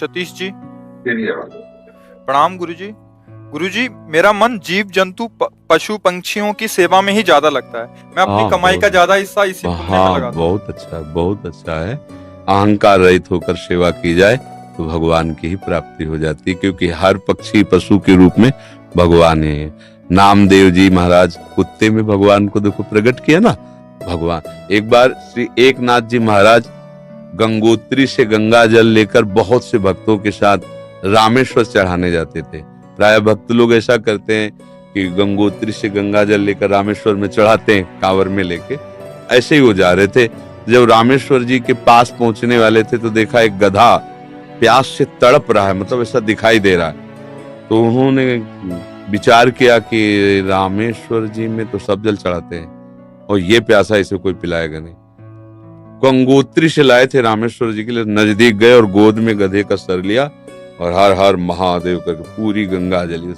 सतीश जी, चलिए। प्रणाम गुरुजी। गुरुजी, मेरा मन जीव जंतु पशु पंछियों की सेवा में ही ज्यादा लगता है। मैं अपनी हाँ, कमाई का ज्यादा हिस्सा इसी पुण्य में हाँ, लगाता हूँ। बहुत अच्छा है, बहुत अच्छा है। अहंकार रहित होकर सेवा की जाए तो भगवान की ही प्राप्ति हो जाती है, क्योंकि हर पक्षी पशु के रूप में भगवान है। नामदेव जी महाराज कुत्ते में भगवान को देखो प्रकट किया ना। भगवान एक बार श्री एकनाथ जी महाराज गंगोत्री से गंगा जल लेकर बहुत से भक्तों के साथ रामेश्वर चढ़ाने जाते थे। प्राय भक्त लोग ऐसा करते हैं कि गंगोत्री से गंगा जल लेकर रामेश्वर में चढ़ाते हैं कांवर में लेके। ऐसे ही वो जा रहे थे। जब रामेश्वर जी के पास पहुंचने वाले थे तो देखा एक गधा प्यास से तड़प रहा है, मतलब ऐसा दिखाई दे रहा है। तो उन्होंने विचार किया कि रामेश्वर जी में तो सब जल चढ़ाते हैं और ये प्यासा इसे कोई पिलाएगा नहीं। गंगोत्री से लाए थे रामेश्वर जी के लिए, नजदीक गए और गोद में गधे का सर लिया और हर हर महादेव करके पूरी गंगा जली